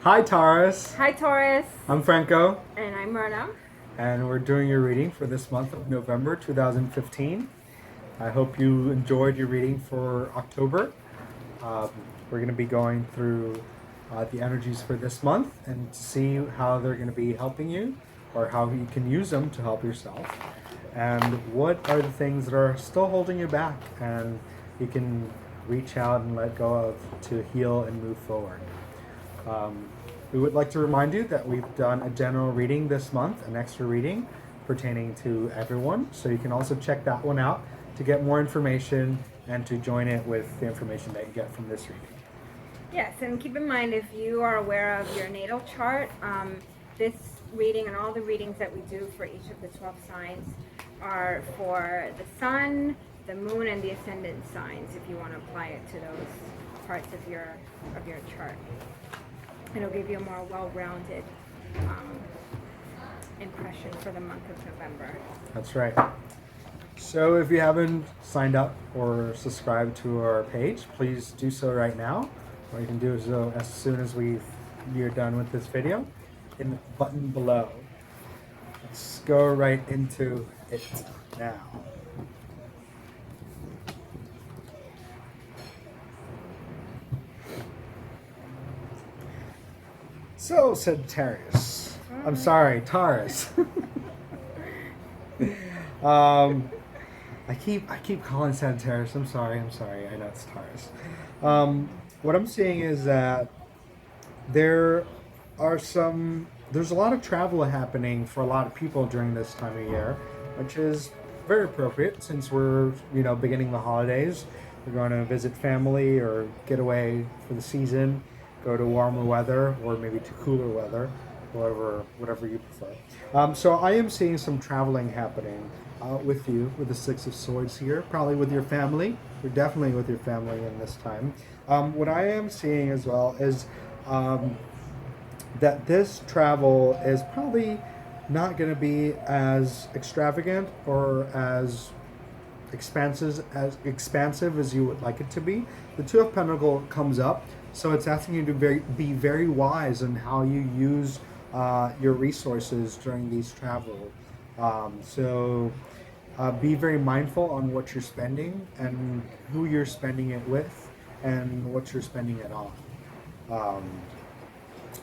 Hi Taurus, Hi Taurus, I'm Franco, and I'm Myrna. and we're doing your reading for this month of November 2015. I hope you enjoyed your reading for October. Um, we're going to be going through the energies for this month and see how they're going to be helping you or how you can use them to help yourself. And what are the things that are still holding you back and you can reach out and let go of to heal and move forward. Um, we would like to remind you that we've done a general reading this month, an extra reading pertaining to everyone. So you can also check that one out to get more information and to join it with the information that you get from this reading. Yes, and keep in mind if you are aware of your natal chart, this reading and all the readings that we do for each of the 12 signs are for the sun, the moon, and the ascendant signs if you want to apply it to those parts of your chart. It'll give you a more well-rounded impression for the month of November. That's right. So if you haven't signed up or subscribed to our page, please do so right now. Or you can do so as soon as we're done with this video in the button below. Let's go right into it now. So, Sagittarius. I'm sorry, Taurus. I keep calling Sagittarius. I'm sorry. I know it's Taurus. What I'm seeing is that there there's a lot of travel happening for a lot of people during this time of year, which is very appropriate since we're beginning the holidays. We're going to visit family or get away for the season, go to warmer weather or maybe to cooler weather, whatever you prefer. So I am seeing some traveling happening with you with the Six of Swords here, probably with your family. You're definitely with your family in this time. What I am seeing as well is that this travel is probably not going to be as extravagant or as expansive as you would like it to be. The Two of Pentacles comes up, so it's asking you to be very wise in how you use your resources during these travel. Be very mindful on what you're spending and who you're spending it with and what you're spending it on.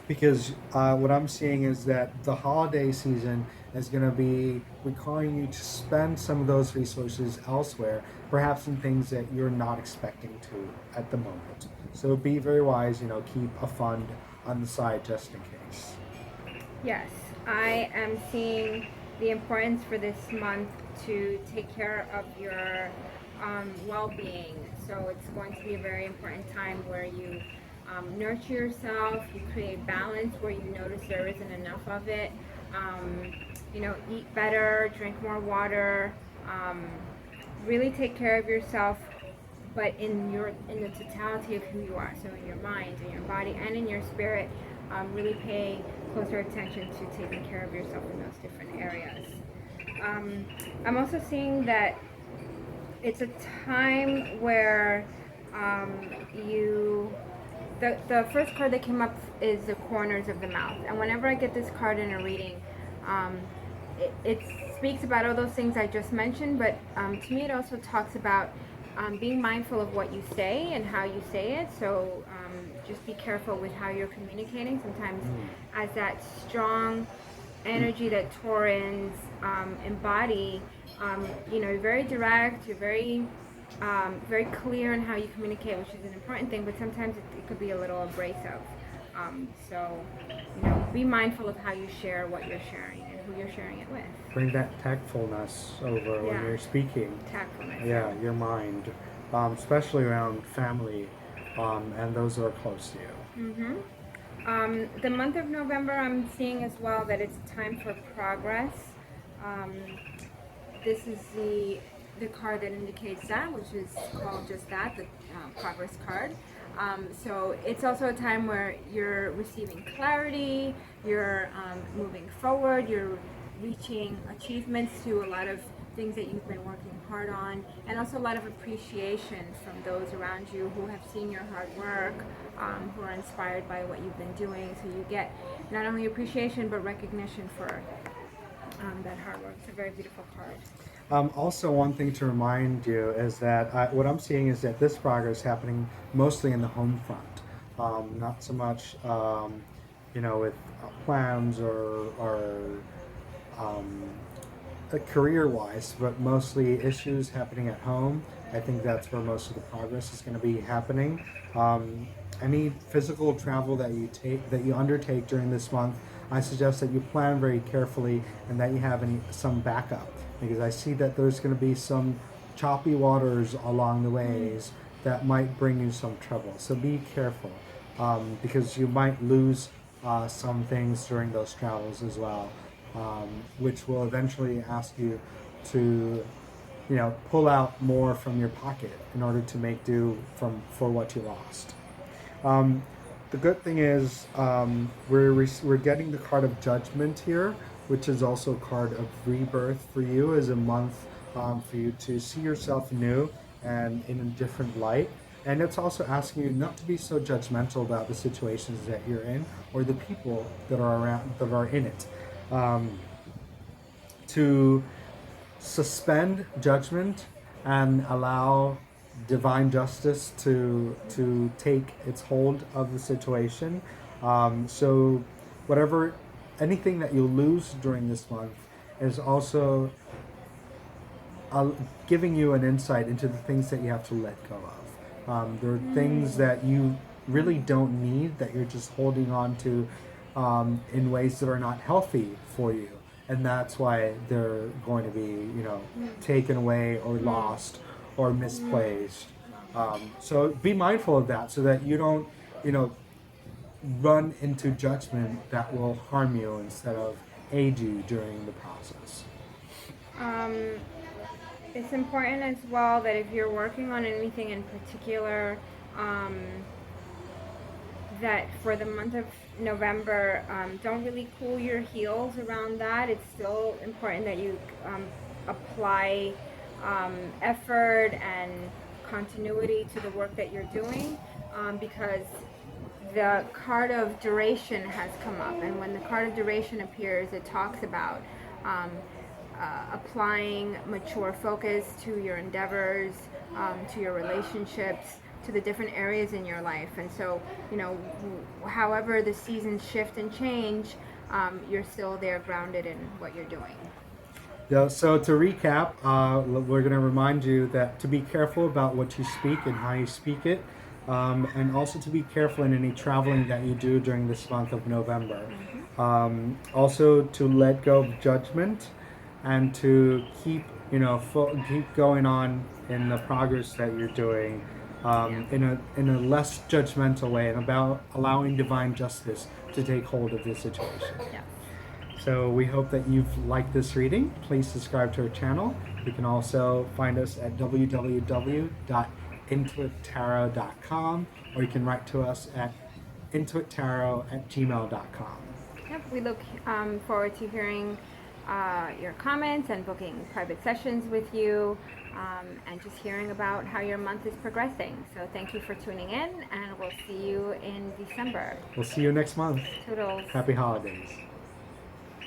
Because what I'm seeing is that the holiday season is going to be requiring you to spend some of those resources elsewhere, perhaps in things that you're not expecting to at the moment. So be very wise, keep a fund on the side just in case. Yes, I am seeing the importance for this month to take care of your well-being. So it's going to be a very important time where you nurture yourself, you create balance where you notice there isn't enough of it. Eat better, drink more water, really take care of yourself, but in the totality of who you are. So in your mind, in your body, and in your spirit, really pay closer attention to taking care of yourself in those different areas. I'm also seeing that it's a time where the first card that came up is the corners of the mouth. And whenever I get this card in a reading, it speaks about all those things I just mentioned, but to me it also talks about being mindful of what you say and how you say it. So just be careful with how you're communicating. Sometimes as that strong energy that Taurans embody, you're very direct, you're very clear in how you communicate, which is an important thing, but sometimes it could be a little abrasive. Be mindful of how you share what you're sharing and who you're sharing it with. Bring that tactfulness over when you're speaking. Tactfulness. Yeah, your mind, especially around family and those who are close to you. The month of November, I'm seeing as well that it's time for progress. This is the card that indicates that, which is called just that, the progress card. So it's also a time where you're receiving clarity, you're moving forward, you're reaching achievements to a lot of things that you've been working hard on, and also a lot of appreciation from those around you who have seen your hard work, who are inspired by what you've been doing. So you get not only appreciation but recognition for that hard work. It's a very beautiful card. Also, one thing to remind you is that what I'm seeing is that this progress is happening mostly in the home front, not so much, with plans or career-wise, but mostly issues happening at home. I think that's where most of the progress is going to be happening. Any physical travel that you undertake during this month, I suggest that you plan very carefully and that you have some backup, because I see that there's going to be some choppy waters along the ways that might bring you some trouble. So be careful, because you might lose some things during those travels as well, which will eventually ask you to, pull out more from your pocket in order to make do for what you lost. The good thing is, we're getting the card of Judgment here, which is also a card of rebirth for you as a month, for you to see yourself new and in a different light. And it's also asking you not to be so judgmental about the situations that you're in or the people that are around that are in it. To suspend judgment and allow divine justice to take its hold of the situation. So anything that you lose during this month is also giving you an insight into the things that you have to let go of. There are things that you really don't need that you're just holding on to in ways that are not healthy for you. And that's why they're going to be, taken away or lost or misplaced. So be mindful of that so that you don't, run into judgment that will harm you instead of aid you during the process. It's important as well that if you're working on anything in particular, that for the month of November, don't really cool your heels around that. It's still important that you apply effort and continuity to the work that you're doing, because the card of duration has come up, and when the card of duration appears, it talks about applying mature focus to your endeavors, to your relationships, to the different areas in your life. And so, however the seasons shift and change, you're still there grounded in what you're doing. Yeah, so to recap, we're going to remind you that to be careful about what you speak and how you speak it, and also to be careful in any traveling that you do during this month of November. Also to let go of judgment and to keep, keep going on in the progress that you're doing, in a less judgmental way, and about allowing divine justice to take hold of the situation. Yeah. So we hope that you've liked this reading. Please subscribe to our channel. You can also find us at www.intuittarot.com, or you can write to us at intuittarot@gmail.com. Yep, we look forward to hearing your comments and booking private sessions with you, and just hearing about how your month is progressing. So thank you for tuning in, and we'll see you in December. We'll see you next month. Toodles. Happy holidays.